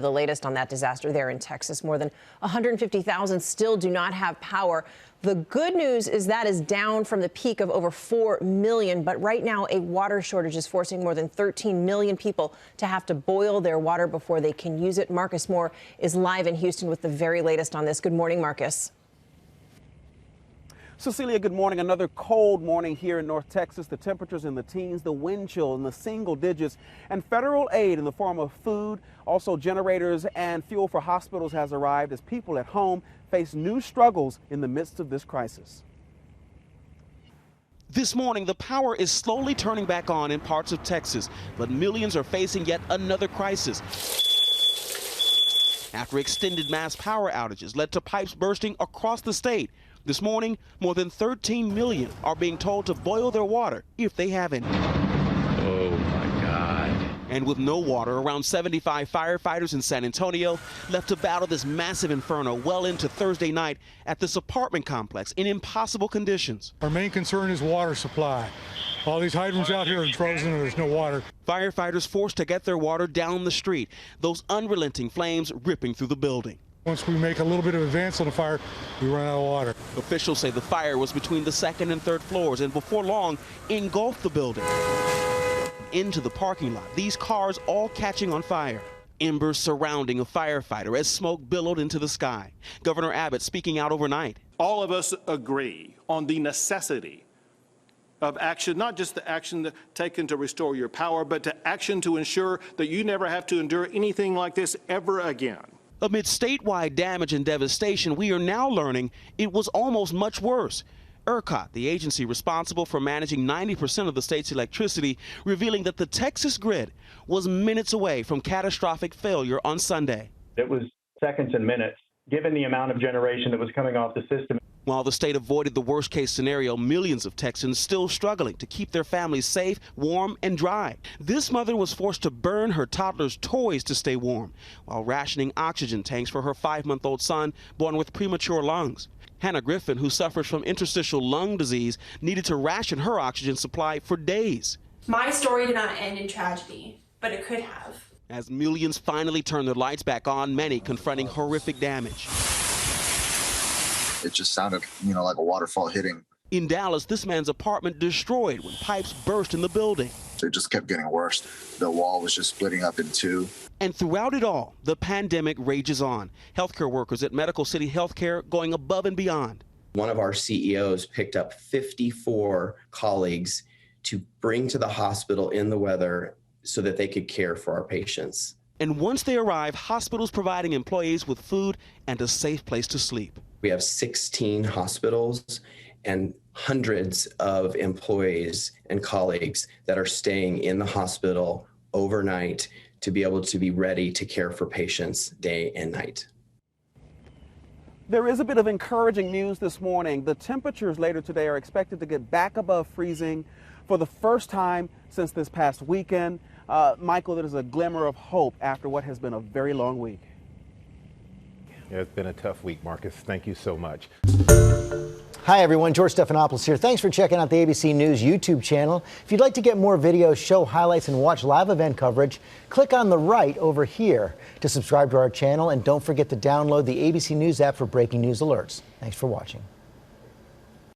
The latest on that disaster there in Texas, more than 150,000 still do not have power. The good news is that is down from the peak of over 4 million. But right now, a water shortage is forcing more than 13 million people to have to boil their water before they can use it. Marcus Moore is live in Houston with the very latest on this. Good morning, Marcus. Cecilia, good morning. Another cold morning here in North Texas. The temperatures in the teens, the wind chill in the single digits, and federal aid in the form of food, also generators and fuel for hospitals has arrived as people at home face new struggles in the midst of this crisis. This morning, the power is slowly turning back on in parts of Texas, but millions are facing yet another crisis after extended mass power outages led to pipes bursting across the state. This morning, more than 13 million are being told to boil their water if they haven't. Oh my God. And with no water, around 75 firefighters in San Antonio left to battle this massive inferno well into Thursday night at this apartment complex in impossible conditions. Our main concern is water supply. All these hydrants out here are frozen and there's no water. Firefighters forced to get their water down the street, those unrelenting flames ripping through the building. Once we make a little bit of advance on the fire, we run out of water. Officials say the fire was between the second and third floors and before long engulfed the building. Into the parking lot, these cars all catching on fire. Embers surrounding a firefighter as smoke billowed into the sky. Governor Abbott speaking out overnight. All of us agree on the necessity of action, not just the action taken to restore your power, but to action to ensure that you never have to endure anything like this ever again. Amid statewide damage and devastation, we are now learning it was almost much worse. ERCOT, the agency responsible for managing 90% of the state's electricity, revealing that the Texas grid was minutes away from catastrophic failure on Sunday. It was seconds and minutes, given the amount of generation that was coming off the system. While the state avoided the worst-case scenario, millions of Texans still struggling to keep their families safe, warm, and dry. This mother was forced to burn her toddler's toys to stay warm, while rationing oxygen tanks for her 5-month-old son born with premature lungs. Hannah Griffin, who suffers from interstitial lung disease, needed to ration her oxygen supply for days. My story did not end in tragedy, but it could have. As millions finally turned their lights back on, many confronting horrific damage. It just sounded, like a waterfall hitting. In Dallas, this man's apartment destroyed when pipes burst in the building. It just kept getting worse. The wall was just splitting up in two. And throughout it all, the pandemic rages on. Healthcare workers at Medical City Healthcare going above and beyond. One of our CEOs picked up 54 colleagues to bring to the hospital in the weather so that they could care for our patients. And once they arrive, hospitals providing employees with food and a safe place to sleep. We have 16 hospitals and hundreds of employees and colleagues that are staying in the hospital overnight to be able to be ready to care for patients day and night. There is a bit of encouraging news this morning. The temperatures later today are expected to get back above freezing for the first time since this past weekend. Michael, there's a glimmer of hope after what has been a very long week. Yeah, it's been a tough week, Marcus. Thank you so much. Hi, everyone. George Stephanopoulos here. Thanks for checking out the ABC News YouTube channel. If you'd like to get more videos, show highlights, and watch live event coverage, click on the right over here to subscribe to our channel. And don't forget to download the ABC News app for breaking news alerts. Thanks for watching.